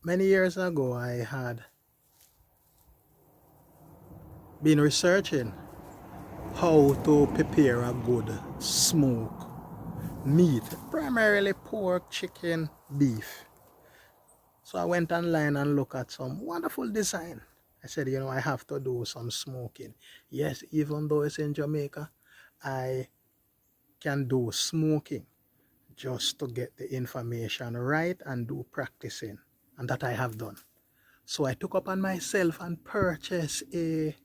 Many years ago, I had been researching how to prepare a good smoke meat, primarily pork, chicken, beef. So I went online and looked at some wonderful design. I said, you know, I have to do some smoking. Yes, even though it's in Jamaica, I can do smoking just to get the information right and do practicing. And that I have done. So I took upon myself and purchased a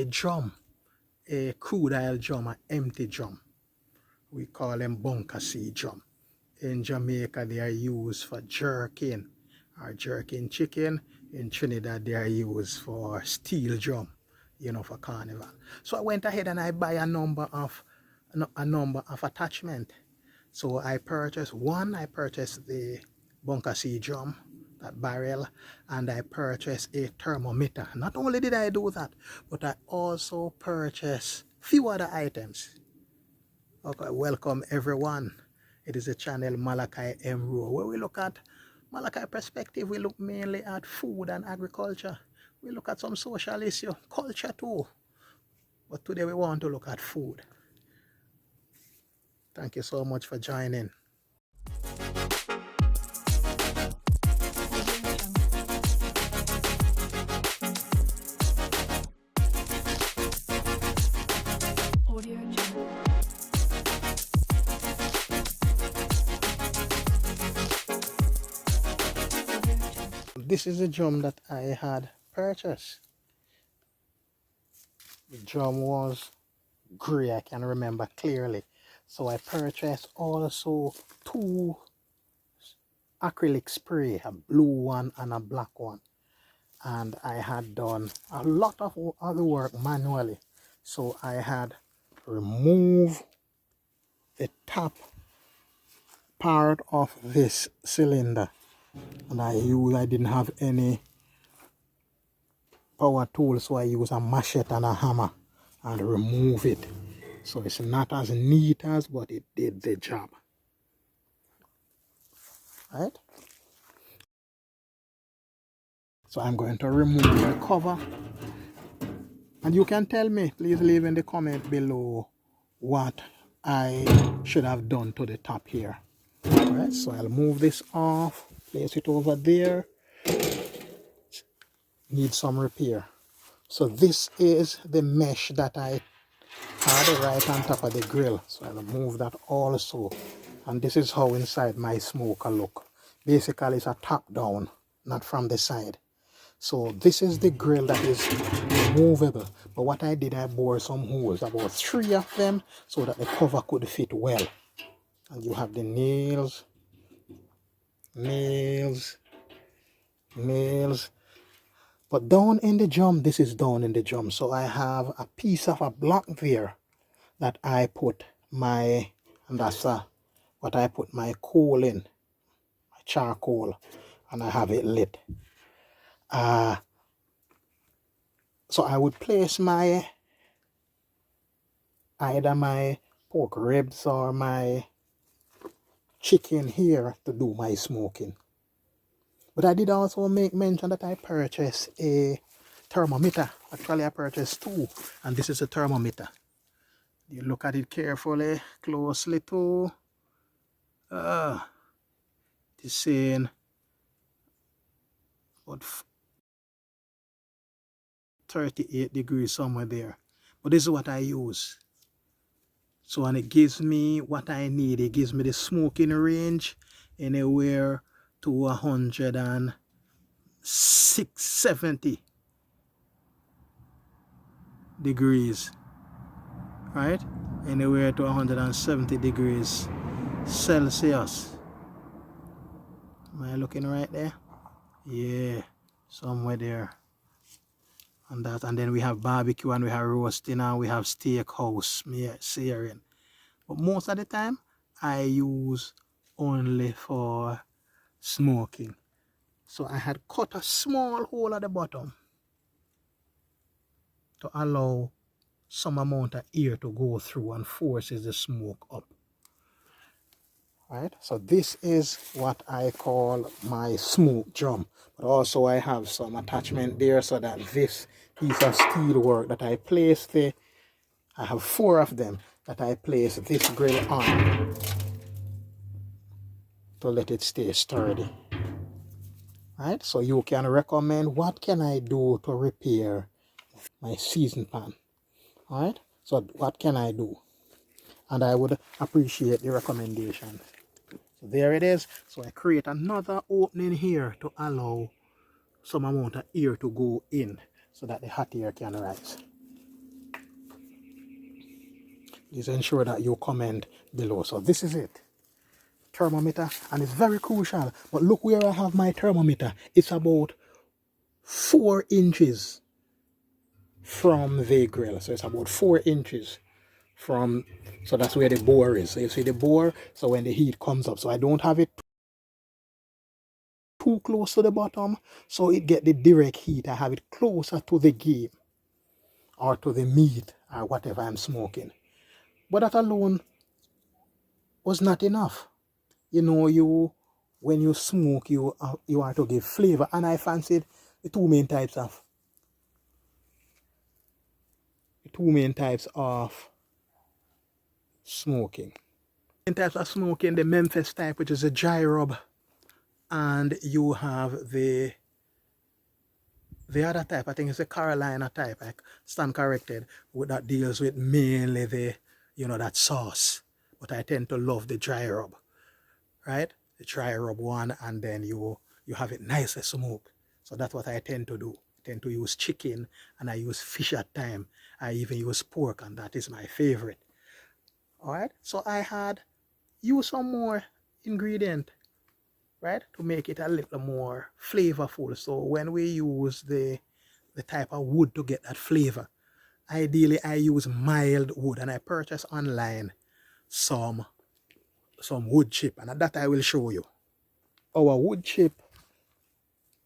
drum, a crude oil drum, an empty drum. We call them bunker seat drum. In Jamaica, they are used for jerking or jerking chicken. In Trinidad, they are used for steel drum, you know, for carnival. So I went ahead and I buy a number of attachment. So I purchased one. I purchased the bunker seat drum, that barrel, and I purchased a thermometer. Not only did I do that, but I also purchased few other items. Okay, welcome everyone. It is a channel Malachi M. Rowe, where we look at Malachi perspective. We look mainly at food and agriculture. We look at some social issue, culture too. But today we want to look at food. Thank you so much for joining. This is a drum that I had purchased. The drum was gray, I can remember clearly. So I purchased also two acrylic spray, a blue one and a black one. And I had done a lot of other work manually. So I had removed the top part of this cylinder. And I didn't have any power tool, so I use a machete and a hammer and remove it. So it's not as neat as, but it did the job. Right? So I'm going to remove the cover. And you can tell me, please leave in the comment below what I should have done to the top here. Alright, so I'll move this off, place it over there. Need some repair. So this is the mesh that I had right on top of the grill. So I'll move that also. And this is how inside my smoker look. Basically it's a top down, not from the side. So this is the grill that is removable. But what I did, I bored some holes, about 3 of them, so that the cover could fit well. And you have the nails. But down in the drum, this is down in the drum. So I have a piece of a block there that I put my, and that's what I put my coal in, my charcoal, and I have it lit. So I would place my, either my pork ribs or my chicken here to do my smoking. But I did also make mention that I purchased a thermometer. Actually I purchased 2, and this is a thermometer. You look at it carefully, closely too. It's saying about 38 degrees somewhere there. But this is what I use. So, and it gives me what I need. It gives me the smoking range anywhere to 170 degrees. Right? Anywhere to 170 degrees Celsius. Am I looking right there? Yeah, somewhere there. And that, and then we have barbecue, and we have roasting, and we have steakhouse searing. But most of the time I use only for smoking. So I had cut a small hole at the bottom to allow some amount of air to go through and forces the smoke up. Right, so this is what I call my smoke drum, but also I have some attachment there so that this piece of steel work that I place there, I have 4 of them that I place this grill on to let it stay sturdy. Right, so you can recommend what can I do to repair my season pan. All right, so what can I do? And I would appreciate the recommendation. So there it is. So I create another opening here to allow some amount of air to go in so that the hot air can rise. Please ensure that you comment below. So this is it. Thermometer, and it's very crucial. But look where I have my thermometer. It's about 4 inches from the grill. So it's about 4 inches from, so that's where the bore is. So you see the bore, so when the heat comes up, so I don't have it too close to the bottom so it get the direct heat. I have it closer to the game or to the meat or whatever I'm smoking. But that alone was not enough. You know, when you smoke, you are to give flavor, and I fancied the two main types of smoking. In types of smoking, the Memphis type, which is a dry rub, and you have the other type, I think it's the Carolina type, I stand corrected, that deals with mainly the, that sauce. But I tend to love the dry rub, right? The dry rub one, and then you have it nicely smoked. So that's what I tend to do. I tend to use chicken, and I use fish at time. I even use pork, and that is my favorite. All right, so I had used some more ingredient, right, to make it a little more flavorful. So when we use the type of wood to get that flavor, ideally I use mild wood, and I purchase online some wood chip, and that I will show you. Our wood chip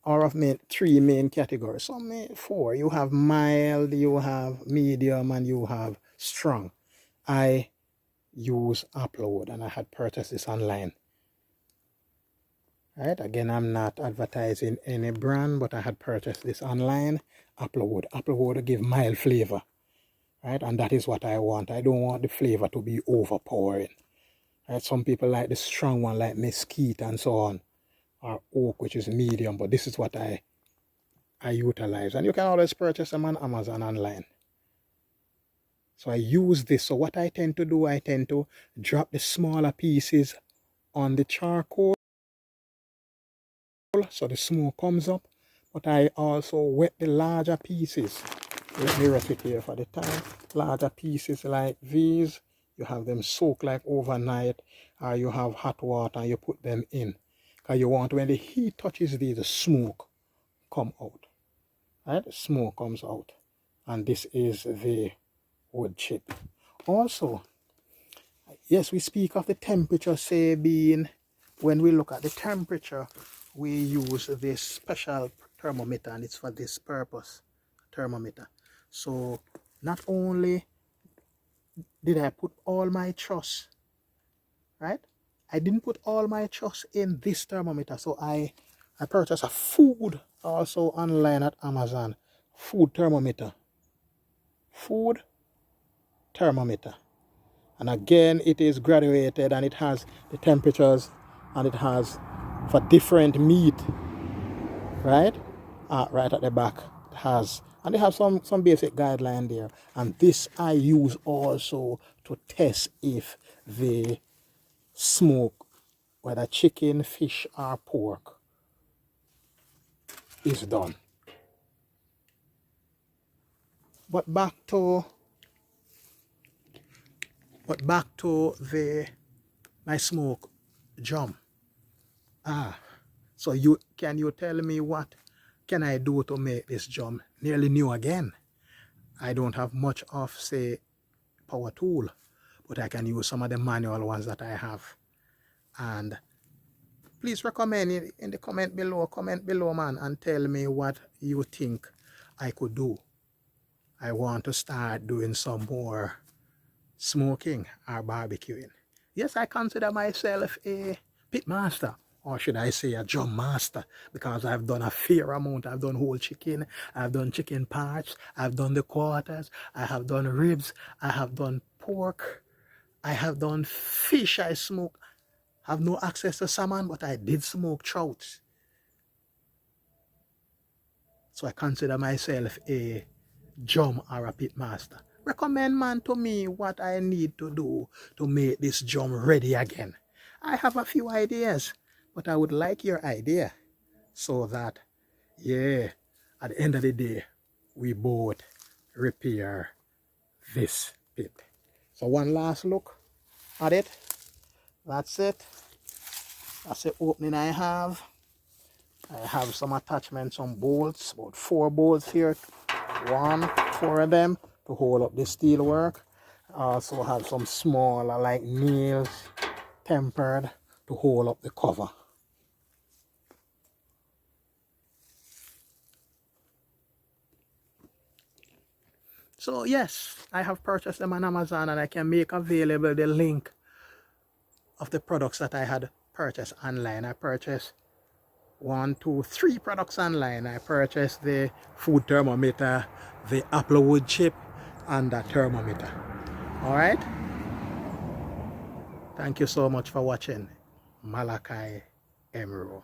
are of 3 main categories, some 4. You have mild, you have medium, and you have strong. I use Applewood, and I had purchased this online. Right, again, I'm not advertising any brand, but I had purchased this online. Applewood. Applewood give mild flavor, right? And that is what I want. I don't want the flavor to be overpowering. Right? Some people like the strong one, like mesquite and so on, or oak, which is medium. But this is what I utilize, and you can always purchase them on Amazon online. So I use this. So what I tend to do, I tend to drop the smaller pieces on the charcoal so the smoke comes up, but I also wet the larger pieces. Let me wrap it here for the time. Larger pieces like these, you have them soak like overnight, or you have hot water and you put them in, because you want, when the heat touches these, the smoke come out. Right, the smoke comes out, and this is the wood chip. Also, yes, we speak of the temperature, say being, when we look at the temperature, we use this special thermometer, and it's for this purpose, thermometer. So not only did I put all my trust, right, I didn't put all my trust in this thermometer. So I purchased a food also online at Amazon, food thermometer. And again, it is graduated, and it has the temperatures, and it has for different meat, right? Right at the back it has, and they have some basic guideline there. And this I use also to test if the smoke, whether chicken, fish, or pork, is done. But back to my smoke drum. So can you tell me what can I do to make this drum nearly new again? I don't have much of, say, power tool, but I can use some of the manual ones that I have. And please recommend it in the comment below, man, and tell me what you think I could do. I want to start doing some more smoking or barbecuing. Yes, I consider myself a pit master, or should I say a drum master, because I've done a fair amount. I've done whole chicken, I've done chicken parts, I've done the quarters, I have done ribs, I have done pork, I have done fish. I smoke. I have no access to salmon, but I did smoke trout. So I consider myself a drum or a pit master. Recommend, man, to me what I need to do to make this drum ready again. I have a few ideas, but I would like your idea so that, yeah, at the end of the day, we both repair this pit. So one last look at it. That's it. That's the opening I have. I have some attachments, some bolts, about 4 bolts here. 4 of them to hold up the steel work. I also have some smaller like nails tempered to hold up the cover. So yes, I have purchased them on Amazon, and I can make available the link of the products that I had purchased online. I purchased 3 products online. I purchased the food thermometer, the applewood chip, and the thermometer. Alright? Thank you so much for watching. Malachi Emerald.